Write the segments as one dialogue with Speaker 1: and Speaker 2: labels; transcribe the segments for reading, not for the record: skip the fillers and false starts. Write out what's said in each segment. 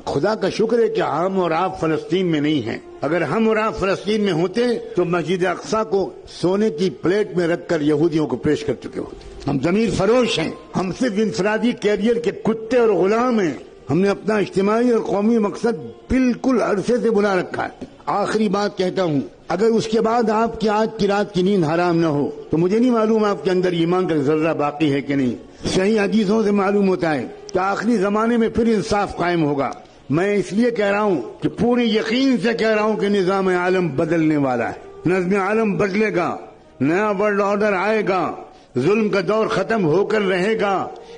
Speaker 1: خدا کا شکر ہے کہ ہم اور آپ فلسطین میں نہیں ہیں. اگر ہم اور آپ فلسطین میں ہوتے تو مسجد اقصی کو سونے کی پلیٹ میں رکھ کر یہودیوں کو پیش کر چکے ہوتے. ہم ضمیر فروش ہیں. ہم صرف انفرادی کیریئر کے کتے اور غلام ہیں. ہم نے اپنا اجتماعی اور قومی مقصد بالکل عرصے سے بلا رکھا ہے. آخری بات کہتا ہوں، اگر اس کے بعد آپ کی آج کی رات کی نیند حرام نہ ہو تو مجھے نہیں معلوم آپ کے اندر ایمان کا ذرہ باقی ہے کہ نہیں. صحیح حدیثوں سے معلوم ہوتا ہے کہ آخری زمانے میں پھر انصاف قائم ہوگا. میں اس لیے کہہ رہا ہوں کہ پوری یقین سے کہہ رہا ہوں کہ نظام عالم بدلنے والا ہے. نظم عالم بدلے گا، نیا ورلڈ آرڈر آئے گا، ظلم کا دور ختم ہو کر رہے گا،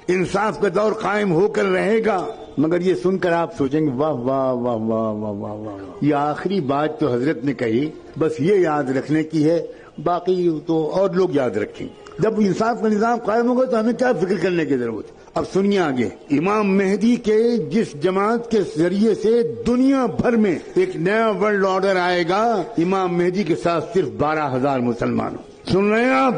Speaker 1: انصاف کا دور قائم ہو کر رہے گا. مگر یہ سن کر آپ سوچیں گے واہ واہ واہ واہ واہ واہ واہ، یہ آخری بات تو حضرت نے کہی بس یہ یاد رکھنے کی ہے، باقی تو اور لوگ یاد رکھیں گے. جب انصاف کا نظام قائم ہوگا تو ہمیں کیا فکر کرنے کی ضرورت ہے. اب سنیے آگے، امام مہدی کے جس جماعت کے ذریعے سے دنیا بھر میں ایک نیا ورلڈ آرڈر آئے گا، امام مہدی کے ساتھ صرف 12,000 مسلمانوں. سن رہے ہیں آپ؟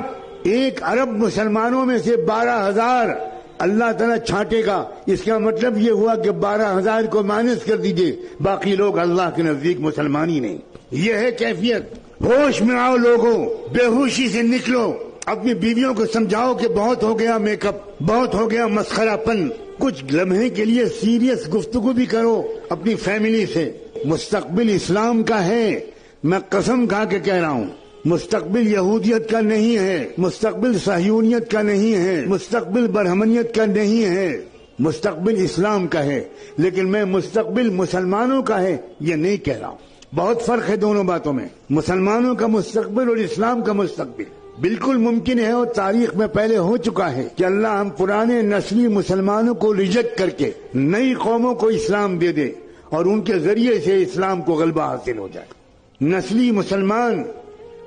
Speaker 1: 1 ارب مسلمانوں میں سے 12,000 اللہ تعالیٰ چھانٹے گا. اس کا مطلب یہ ہوا کہ 12,000 کو مائنس کر دیجئے، باقی لوگ اللہ کے نزدیک مسلمان ہی نہیں. یہ ہے کیفیت. ہوش میں آؤ لوگوں، بے ہوشی سے نکلو. اپنی بیویوں کو سمجھاؤ کہ بہت ہو گیا میک اپ، بہت ہو گیا مسخرہ پن. کچھ لمحے کے لیے سیریس گفتگو بھی کرو اپنی فیملی سے. مستقبل اسلام کا ہے، میں قسم کھا کے کہہ رہا ہوں. مستقبل یہودیت کا نہیں ہے، مستقبل صہیونیت کا نہیں ہے، مستقبل برہمنیت کا نہیں ہے، مستقبل اسلام کا ہے. لیکن میں مستقبل مسلمانوں کا ہے یہ نہیں کہہ رہا ہوں. بہت فرق ہے دونوں باتوں میں. مسلمانوں کا مستقبل اور اسلام کا مستقبل. بالکل ممکن ہے اور تاریخ میں پہلے ہو چکا ہے کہ اللہ ہم پرانے نسلی مسلمانوں کو ریجیکٹ کر کے نئی قوموں کو اسلام دے دے اور ان کے ذریعے سے اسلام کو غلبہ حاصل ہو جائے. نسلی مسلمان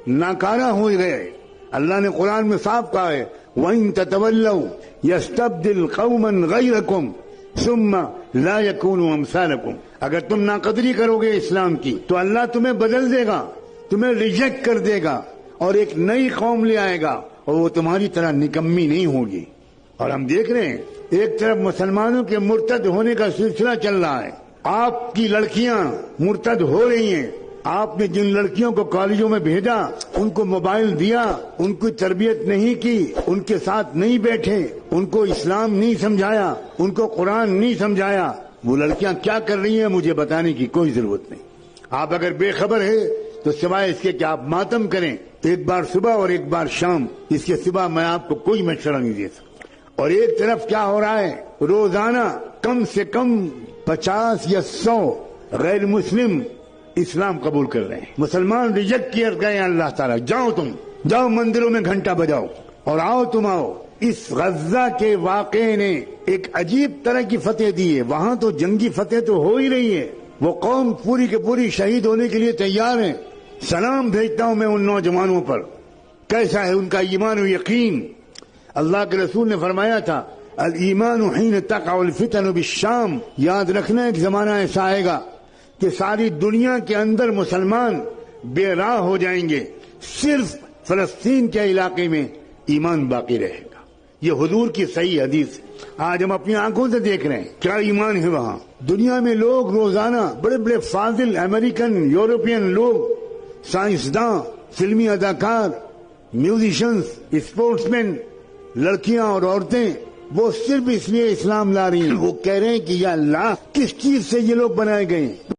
Speaker 1: ناکارہ ہو گئے. اللہ نے قرآن میں صاف کہا ہے وَإِن تَتَوَلَّوْا يَسْتَبْدِلْ قَوْمًا غَيْرَكُمْ ثُمَّ لَا يَكُونُوا أَمْثَالَكُمْ. اگر تم ناقدری کرو گے اسلام کی تو اللہ تمہیں بدل دے گا، تمہیں ریجیکٹ کر دے گا اور ایک نئی قوم لے آئے گا اور وہ تمہاری طرح نکمی نہیں ہوگی. اور ہم دیکھ رہے ہیں ایک طرف مسلمانوں کے مرتد ہونے کا سلسلہ چل رہا ہے. آپ کی لڑکیاں مرتد ہو رہی ہیں. آپ نے جن لڑکیوں کو کالجوں میں بھیجا، ان کو موبائل دیا، ان کی تربیت نہیں کی، ان کے ساتھ نہیں بیٹھے، ان کو اسلام نہیں سمجھایا، ان کو قرآن نہیں سمجھایا، وہ لڑکیاں کیا کر رہی ہیں مجھے بتانے کی کوئی ضرورت نہیں. آپ اگر بے خبر ہے تو سوائے اس کے کہ آپ ماتم کریں ایک بار صبح اور ایک بار شام، اس کے سوا میں آپ کو کوئی مشورہ نہیں دے سکتا. اور ایک طرف کیا ہو رہا ہے، روزانہ کم سے کم 50 یا 100 غیر مسلم اسلام قبول کر رہے ہیں. مسلمان ریجیکٹ کیے گئے ہیں. اللہ تعالیٰ جاؤ، تم جاؤ مندروں میں گھنٹہ بجاؤ اور آؤ تم آؤ. اس غزہ کے واقعے نے ایک عجیب طرح کی فتح دی ہے. وہاں تو جنگی فتح تو ہو ہی رہی ہے، وہ قوم پوری کے پوری شہید ہونے کے لیے تیار ہے. سلام بھیجتا ہوں میں ان نوجوانوں پر، کیسا ہے ان کا ایمان و یقین. اللہ کے رسول نے فرمایا تھا الایمان حین تقع الفتن بالشام. یاد رکھنا ایک زمانہ ایسا آئے گا کہ ساری دنیا کے اندر مسلمان بے راہ ہو جائیں گے، صرف فلسطین کے علاقے میں ایمان باقی رہے گا. یہ حضور کی صحیح حدیث ہے. آج ہم اپنی آنکھوں سے دیکھ رہے ہیں کیا ایمان ہے وہاں. دنیا میں لوگ روزانہ بڑے بڑے فاضل امریکن، یورپین لوگ، سائنسداں، فلمی اداکار، میوزیشنز، اسپورٹس مین، لڑکیاں اور عورتیں، وہ صرف اس لیے اسلام لا رہی ہیں. وہ کہہ رہے ہیں کہ یا اللہ کس چیز سے یہ لوگ بنائے گئے ہیں.